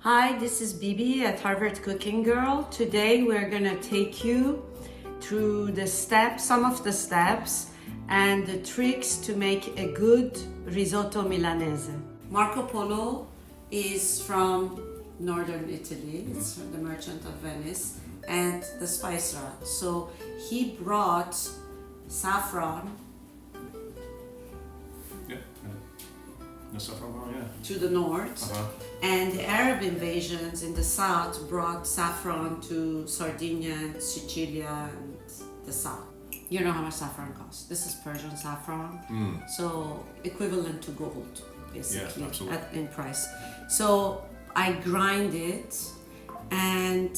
Hi, this is Bibi at Harvard Cooking Girl. Today we're gonna take you through the steps, some of the steps and the tricks to make a good risotto milanese. Marco Polo is from northern Italy. It's from the Merchant of Venice and the spice route. So he brought saffron to the north, and the Arab invasions in the south brought saffron to Sardinia, Sicilia, and the south. You know how much saffron costs. This is Persian saffron, so equivalent to gold, basically, in price. So I grind it and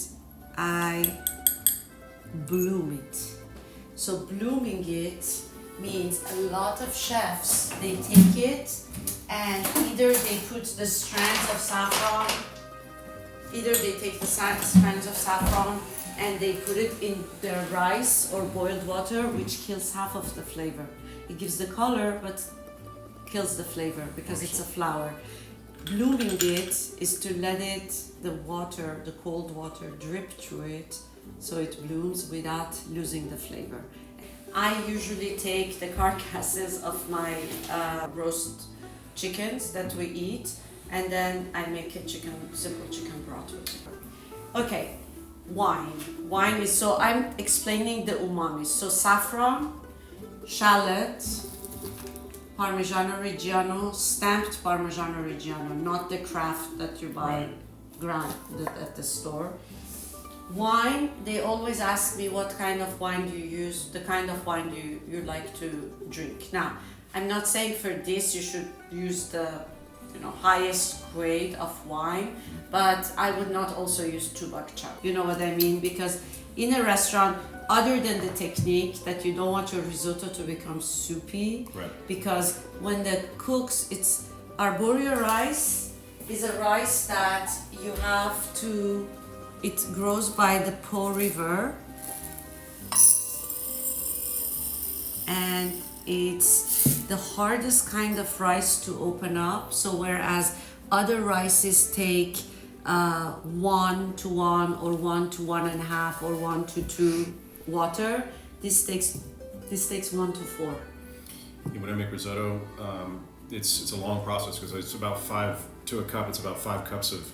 I bloom it. So blooming it means a lot of chefs, they take it and either they put the strands of saffron, and they put it in their rice or boiled water, which kills half of the flavor. It gives the color but kills the flavor because it's a flour. Blooming it is to let the cold water drip through it so it blooms without losing the flavor. I usually take the carcasses of my roast chickens that we eat, and then I make a simple chicken broth with it. Okay, wine. Wine is, so I'm explaining the umami. So saffron, shallot, Parmigiano Reggiano, stamped Parmigiano Reggiano, not the Kraft that you buy ground at the store. Wine, they always ask me what kind of wine do you use, the kind of wine you like to drink. Now, I'm not saying for this you should use the highest grade of wine, but I would not also use Tubak-Chak. You know what I mean? Because in a restaurant, other than the technique that you don't want your risotto to become soupy, because when the cooks, it's arborio rice is a rice that you have to, it grows by the Po River, and it's the hardest kind of rice to open up. So whereas other rices take 1 to 1 or 1 to 1.5 or 1 to 2 water, this takes 1 to 4. When I make risotto, it's a long process because it's about 5 to a cup. It's about 5 cups of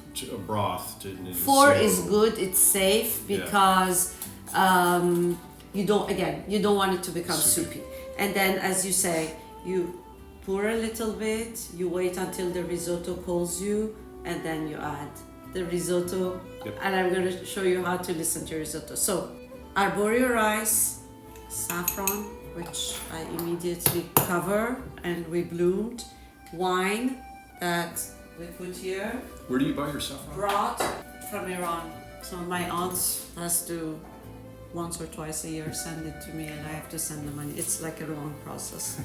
broth. 4 is good. It's safe because you don't want it to become soupy. And then, as you say, you pour a little bit. You wait until the risotto calls you, and then you add the risotto. And I'm going to show you how to listen to risotto. So, arborio rice, saffron, which I immediately cover, and we bloomed. Wine that we put here. Where do you buy your saffron? Brought from Iran. So my aunt has to once or twice a year send it to me, and I have to send the money. It's like a long process.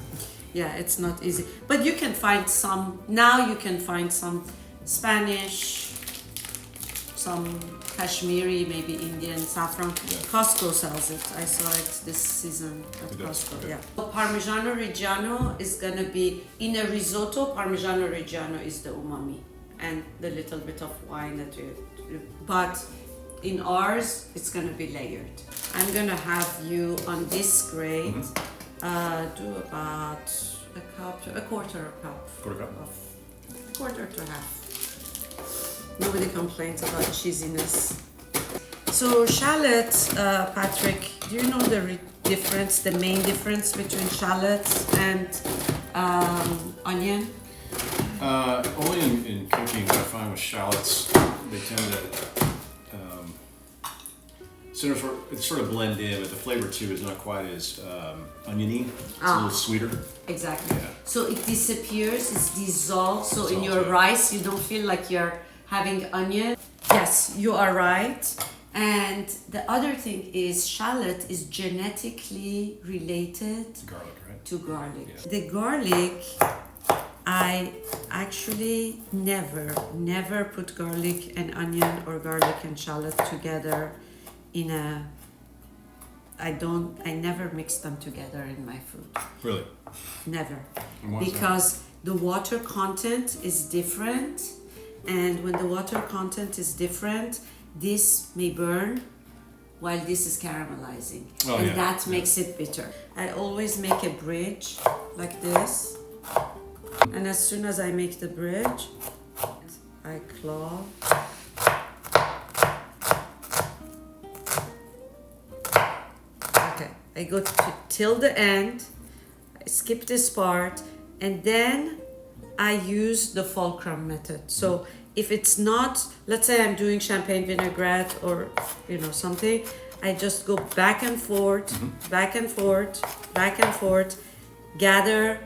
Yeah, it's not easy. But you can find some, now you can find some Spanish, some Kashmiri, maybe Indian saffron. Costco sells it. I saw it this season at Costco. Yeah. Parmigiano Reggiano is gonna be, in a risotto, Parmigiano Reggiano is the umami and the little bit of wine that but in ours, it's gonna be layered. I'm gonna have you on this grate do about a quarter cup. A quarter to half. Nobody complains about cheesiness. So shallot, Patrick, do you know the main difference between shallots and onion? Only in cooking, what I find with shallots, they tend to sort of blend in, but the flavor too is not quite as oniony. It's a little sweeter. Exactly. Yeah. So it disappears, it's dissolved. So in your rice, you don't feel like you're having onion. Yes, you are right. And the other thing is shallot is genetically related to garlic. Yeah. The garlic, I actually never put garlic and onion or garlic and shallot together in a, I never mix them together in my food. Really? Never. Because the water content is different And when the water content is different, this may burn while this is caramelizing. Oh, and yeah, that yeah. makes it bitter. I always make a bridge like this. And as soon as I make the bridge, I claw. Okay, I go till the end, I skip this part, and then I use the fulcrum method. So if it's not, let's say I'm doing champagne vinaigrette or something, I just go back and forth, back and forth, back and forth, gather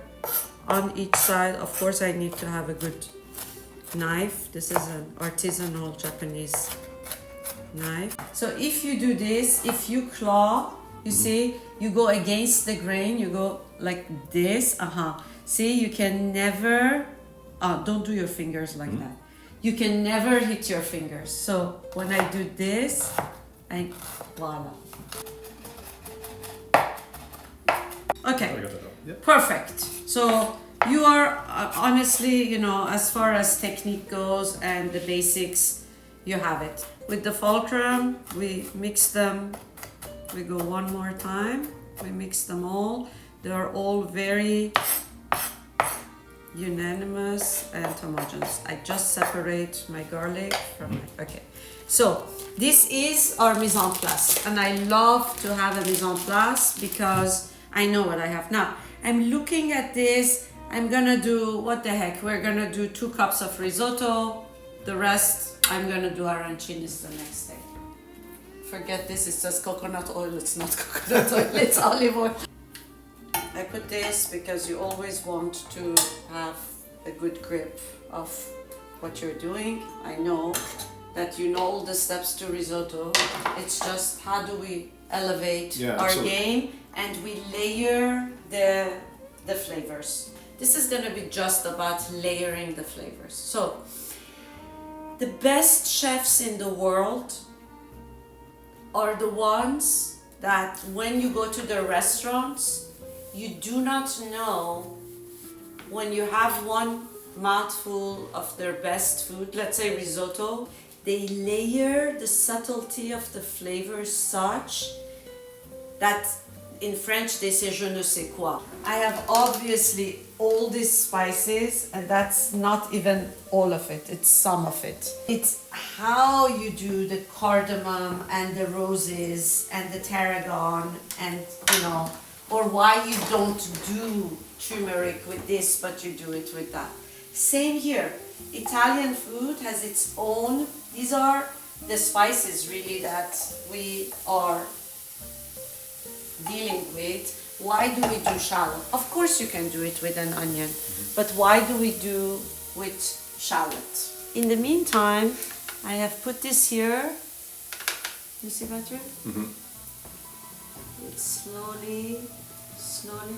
on each side. Of course, I need to have a good knife. This is an artisanal Japanese knife. So if you do this, if you claw, you see, you go against the grain, you go like this. See, you can never, don't do your fingers like that. You can never hit your fingers. So when I do this, voila. Okay, I got that. Yep. perfect. So you are honestly, as far as technique goes and the basics, you have it. With the fulcrum, we mix them. We go one more time. We mix them all. They are all very unanimous and homogeneous. I just separate my garlic from my, okay. So this is our mise en place, and I love to have a mise en place because I know what I have. Now, I'm looking at this. I'm gonna do, what the heck, we're gonna do 2 cups of risotto. The rest, I'm gonna do arancinis the next day. Forget this, it says coconut oil. It's not coconut oil, it's olive oil. I put this because you always want to have a good grip of what you're doing. I know that you know all the steps to risotto. It's just how do we elevate our absolutely. game, and we layer the flavors. This is gonna be just about layering the flavors. So, the best chefs in the world are the ones that when you go to the restaurants, you do not know when you have one mouthful of their best food, let's say risotto, they layer the subtlety of the flavors such that in French they say je ne sais quoi. I have obviously all these spices, and that's not even all of it, it's some of it. It's how you do the cardamom and the roses and the tarragon, and or why you don't do turmeric with this but you do it with that. Same here. Italian food has its own, these are the spices really that we are dealing with. Why do we do shallot? Of course you can do it with an onion, but why do we do with shallot? In the meantime, I have put this here. You see, Patrick? It's slowly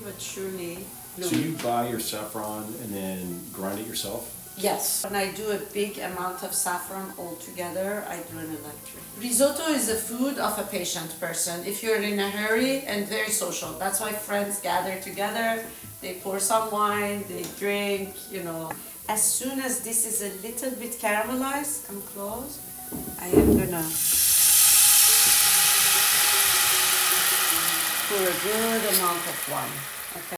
but surely. So you buy your saffron and then grind it yourself? Yes. When I do a big amount of saffron all together, I do an electric. Risotto is the food of a patient person. If you're in a hurry and very social, that's why friends gather together, they pour some wine, they drink, As soon as this is a little bit caramelized, come close, I am gonna pour a good amount of wine. Okay.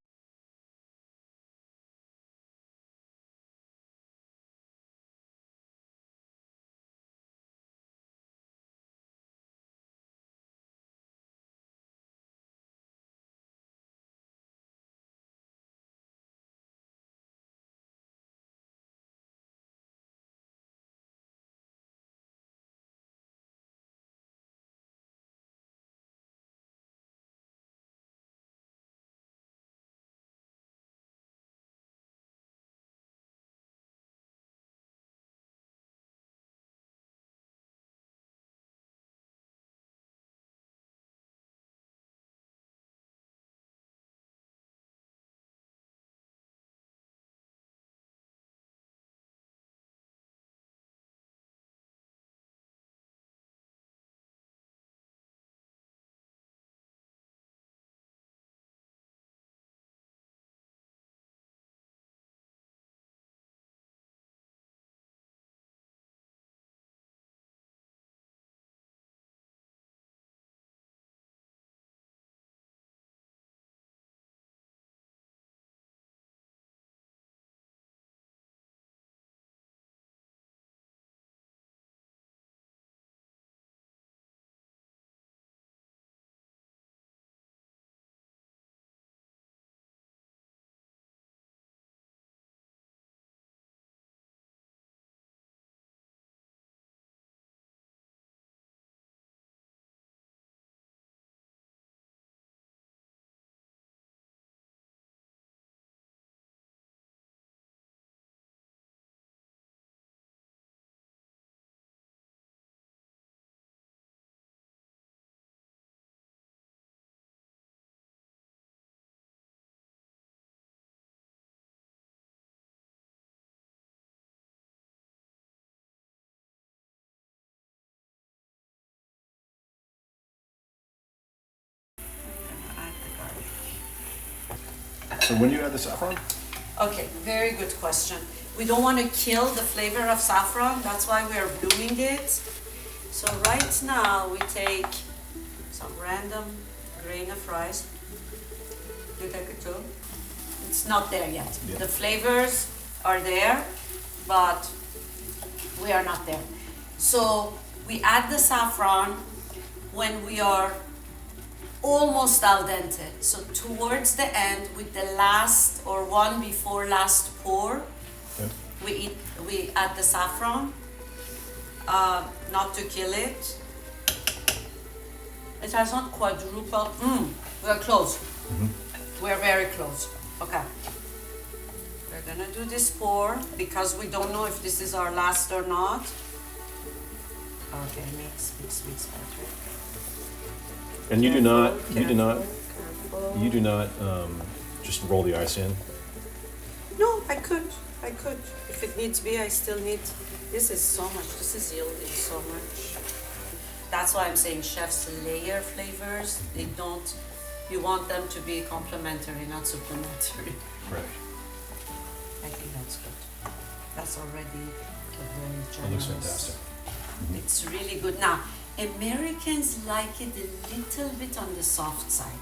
So when do you add the saffron? Okay, very good question. We don't want to kill the flavor of saffron, that's why we are blooming it. So right now we take some random grain of rice. You take it too? It's not there yet. Yeah. The flavors are there, but we are not there. So we add the saffron when we are almost al dente. So towards the end, with the last or one before last pour, Okay. we add the saffron, not to kill it. It has not quadrupled. We're close. We're very close. Okay. We're gonna do this pour because we don't know if this is our last or not. Okay, mix, Patrick. And you do Careful. not just roll the ice in. No, I could. If it needs be, I still need. This is so much. This is yielding so much. That's why I'm saying chefs layer flavors. They don't. You want them to be complementary, not supplementary. Right. I think that's good. That's already a very It generous. looks fantastic. It's really good. Now, Americans like it a little bit on the soft side,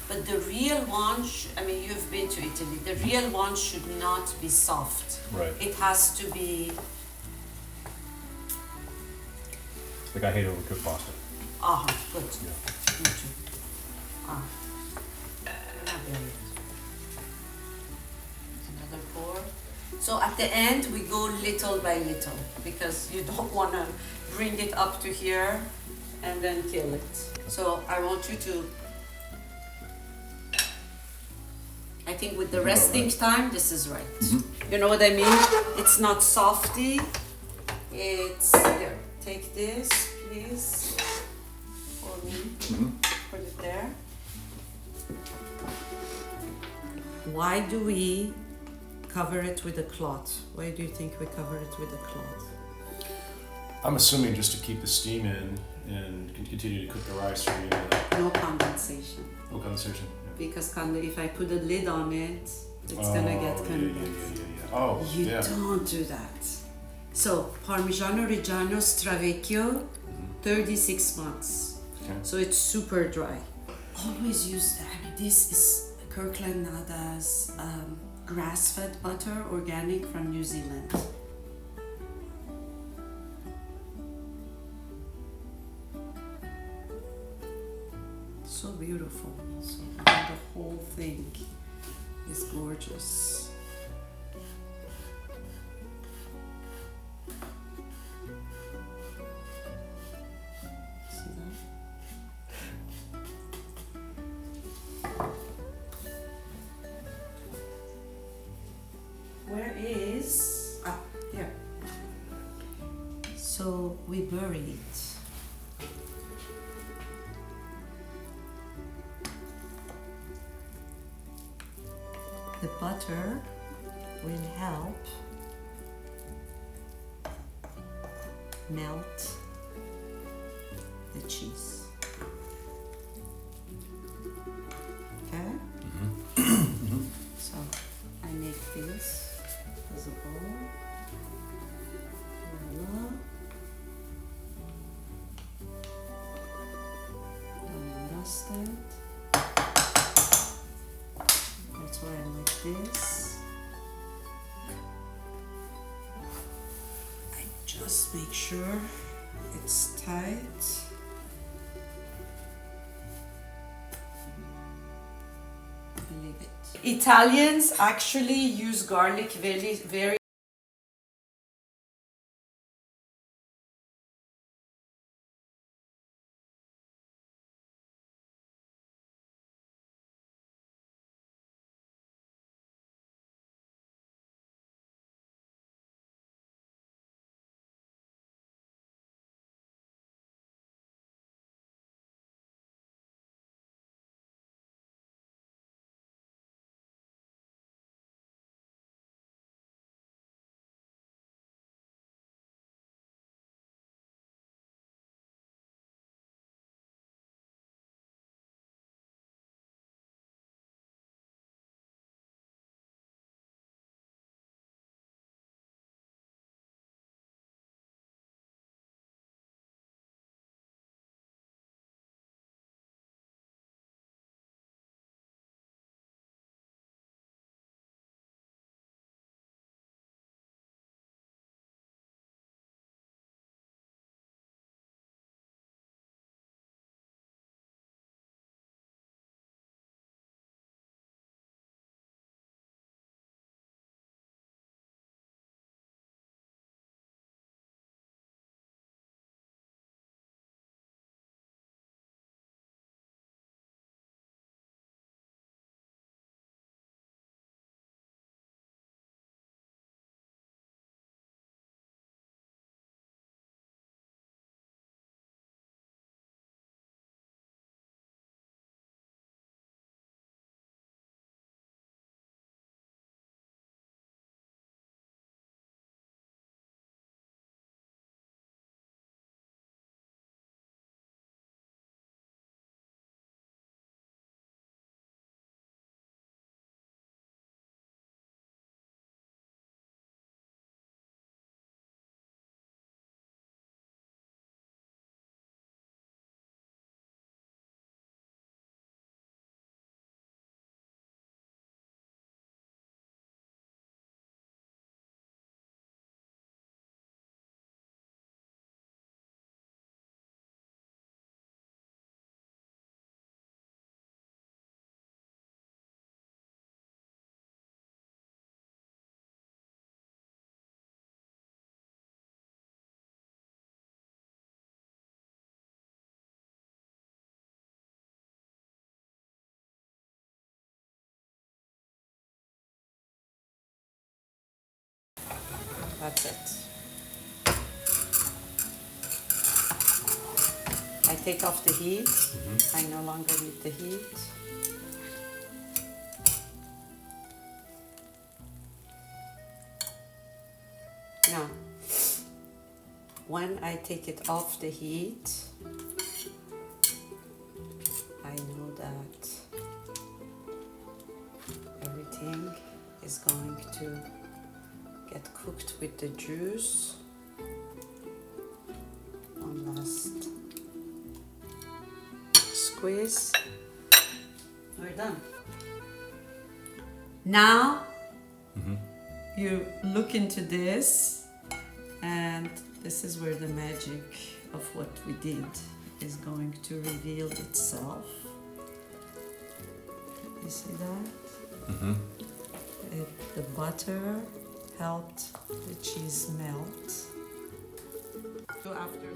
but the real one, I mean, you've been to Italy, the real one should not be soft. Right. It has to be, Like I hate overcooked pasta. good. Yeah. Me too. Not there yet. Another pour. So at the end, we go little by little because you don't want to bring it up to here and then kill it. So I want you to, I think with the resting time, this is right. You know what I mean? It's not softy. It's, here, take this, please, for me. Put it there. Why do we cover it with a cloth? Why do you think we cover it with a cloth? I'm assuming just to keep the steam in and continue to cook the rice or any of that. No condensation. No condensation. Because if I put a lid on it, it's gonna get condensed. Oh, You yeah. don't do that. So Parmigiano Reggiano Stravecchio, 36 months. Okay. So it's super dry. Always use that. I mean, this is Kirkland Nada's grass-fed butter, organic from New Zealand. So beautiful. So the whole thing is gorgeous. See that? Where is here? So we bury it. The butter will help melt the cheese. Okay? So I make this as a bowl. Voila. And dust it. That's why I like this. I just make sure it's tight. Leave it. Italians actually use garlic very That's it. I take off the heat. I no longer need the heat. Now, when I take it off the heat, I know that everything is going to get cooked with the juice. One last squeeze. We're done. Now you look into this, and this is where the magic of what we did is going to reveal itself. You see that? The butter helped the cheese melt. So after